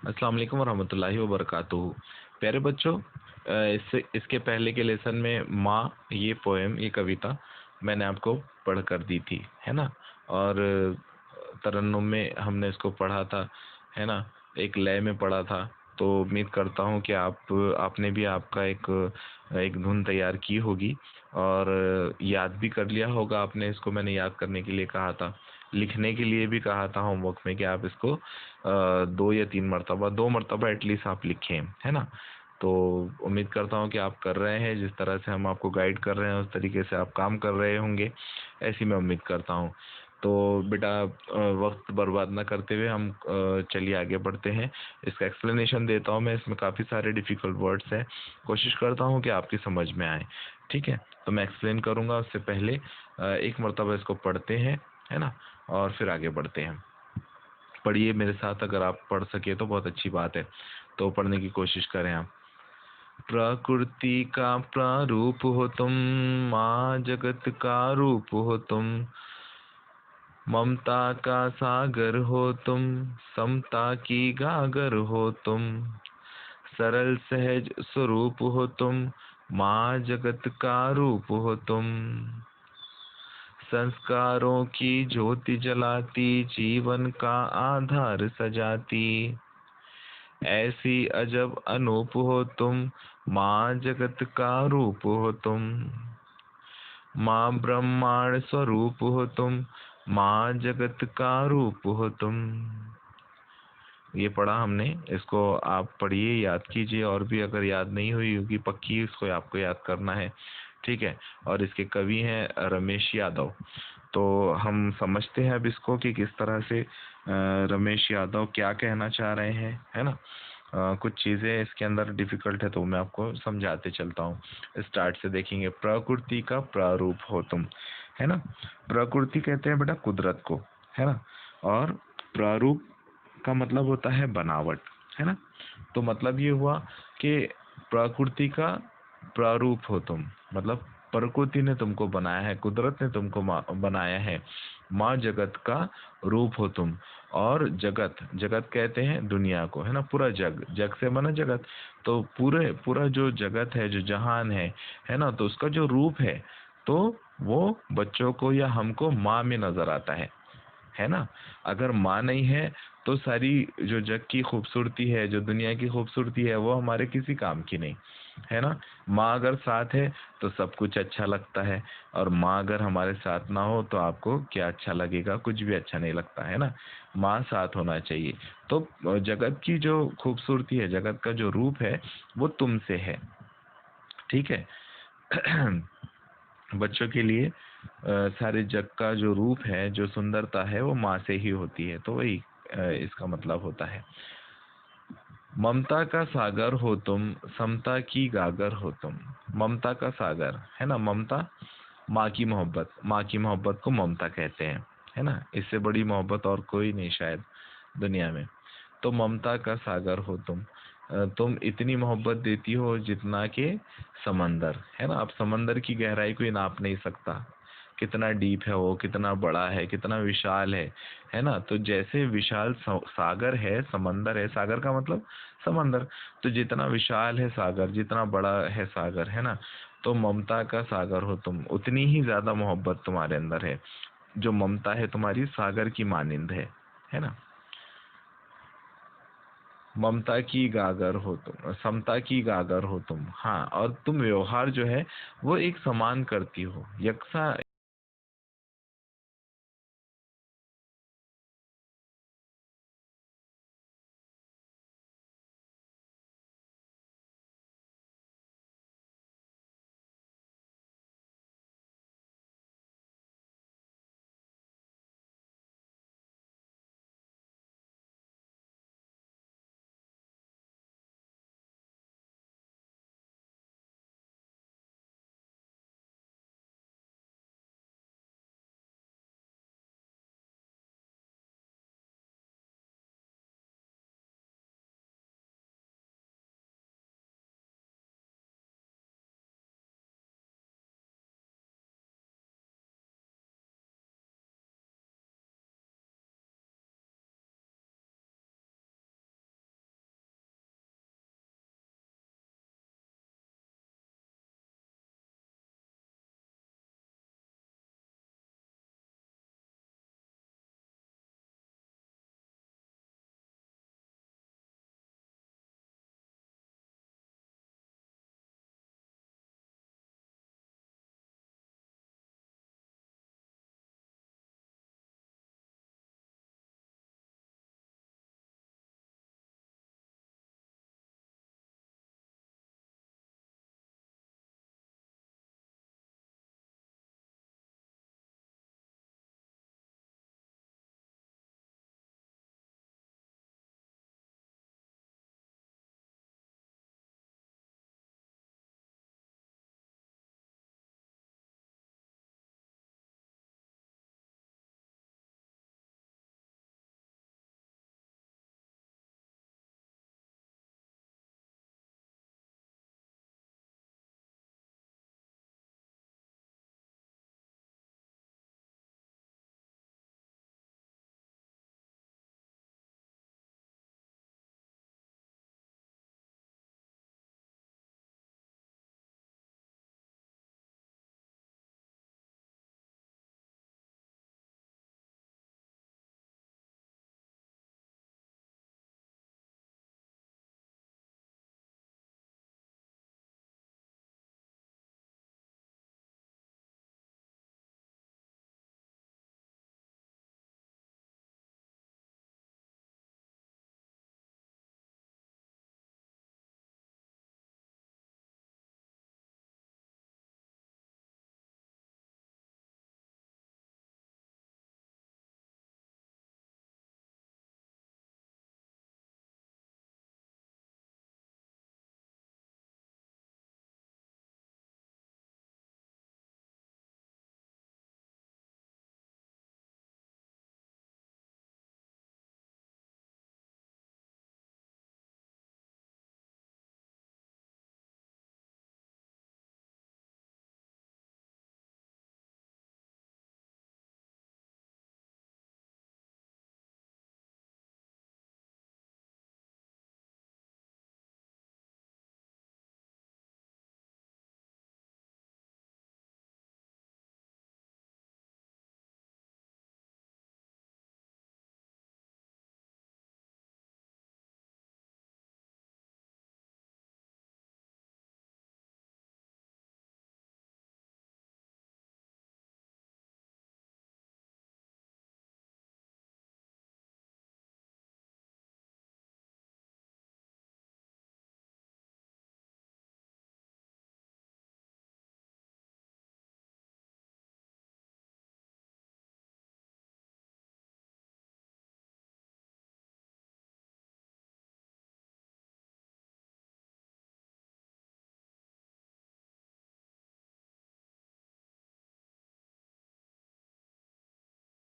अस्सलाम वालेकुम वरहमतुल्लाहि वबरकातुहू। प्यारे बच्चों, इसके पहले के लेसन में माँ, ये पोएम, ये कविता मैंने आपको पढ़ कर दी थी, है ना। और तरन्नुम में हमने इसको पढ़ा था, है ना, एक लय में पढ़ा था। तो उम्मीद करता हूँ कि आपने भी आपका एक एक धुन तैयार की होगी और याद भी कर लिया होगा आपने। इसको मैंने याद करने के लिए कहा था, लिखने के लिए भी कहा था होमवर्क में कि आप इसको 2 या 3 मरतबा, 2 मरतबा एटलीस्ट आप लिखें, है ना। तो उम्मीद करता हूँ कि आप कर रहे हैं, जिस तरह से हम आपको गाइड कर रहे हैं उस तरीके से आप काम कर रहे होंगे, ऐसी मैं उम्मीद करता हूँ। तो बेटा, वक्त बर्बाद ना करते हुए हम चलिए आगे बढ़ते हैं। इसका एक्सप्लेनेशन देता हूँ मैं। इसमें काफ़ी सारे डिफ़िकल्ट वर्ड्स हैं, कोशिश करता हूँ कि आपकी समझ में आए। ठीक है, तो मैं एक्सप्लेन करूँगा उससे पहले एक मरतबा इसको पढ़ते हैं, है ना, और फिर आगे बढ़ते हैं। पढ़िए मेरे साथ, अगर आप पढ़ सके तो बहुत अच्छी बात है। तो पढ़ने की कोशिश करें आप। प्रकृति का प्रारूप हो तुम, माँ जगत का रूप हो तुम, ममता का सागर हो तुम, समता की गागर हो तुम, सरल सहज स्वरूप हो तुम, माँ जगत का रूप हो तुम, संस्कारों की ज्योति जलाती, जीवन का आधार सजाती, ऐसी अजब अनूप हो तुम, माँ जगत का रूप हो तुम, माँ ब्रह्मांड स्वरूप हो तुम, माँ जगत का रूप हो तुम। ये पढ़ा हमने, इसको आप पढ़िए, याद कीजिए, और भी अगर याद नहीं हुई होगी पक्की इसको आपको याद करना है। ठीक है, और इसके कवि हैं रमेश यादव। तो हम समझते हैं अब इसको कि किस तरह से रमेश यादव क्या कहना चाह रहे हैं, है ना। कुछ चीज़ें इसके अंदर डिफिकल्ट है तो मैं आपको समझाते चलता हूँ। स्टार्ट से देखेंगे। प्रकृति का प्रारूप हो तुम, है ना। प्रकृति कहते हैं बेटा कुदरत को, है ना। और प्रारूप का मतलब होता है बनावट, है ना। तो मतलब ये हुआ कि प्रकृति का प्रारूप हो तुम, मतलब प्रकृति ने तुमको बनाया है, कुदरत ने तुमको बनाया है। माँ जगत का रूप हो तुम। और जगत, जगत कहते हैं दुनिया को, है ना। पूरा जग, जग से बना जगत, तो पूरा जो जगत है, जो जहान है ना, तो उसका जो रूप है, तो वो बच्चों को या हमको माँ में नजर आता है ना। अगर माँ नहीं है तो सारी जो जग की खूबसूरती है, जो दुनिया की खूबसूरती है, वो हमारे किसी काम की नहीं, है ना। माँ अगर साथ है तो सब कुछ अच्छा लगता है, और माँ अगर हमारे साथ ना हो तो आपको क्या अच्छा लगेगा, कुछ भी अच्छा नहीं लगता, है ना। माँ साथ होना चाहिए। तो जगत की जो खूबसूरती है, जगत का जो रूप है, वो तुमसे है। ठीक है। बच्चों के लिए सारे जग का जो रूप है, जो सुंदरता है, वो माँ से ही होती है। तो वही इसका मतलब होता है। ममता का सागर हो तुम, समता की गागर हो तुम। ममता का सागर, है ना। ममता माँ की मोहब्बत, माँ की मोहब्बत को ममता कहते हैं, है ना। इससे बड़ी मोहब्बत और कोई नहीं शायद दुनिया में। तो ममता का सागर हो तुम। तुम इतनी मोहब्बत देती हो जितना कि समंदर, है ना। अब समंदर की गहराई कोई नाप नहीं सकता, कितना डीप है वो, कितना बड़ा है, कितना विशाल है ना। तो जैसे विशाल सागर है, समंदर है, सागर का मतलब समंदर, तो जितना विशाल है सागर, जितना बड़ा है सागर, है ना। तो ममता का सागर हो तुम, उतनी ही ज्यादा मोहब्बत तुम्हारे अंदर है। जो ममता है तुम्हारी सागर की मानिंद है ना। ममता की गागर हो तुम, समता की गागर हो तुम। हाँ, और तुम व्यवहार जो है वो एक समान करती हो, यकसा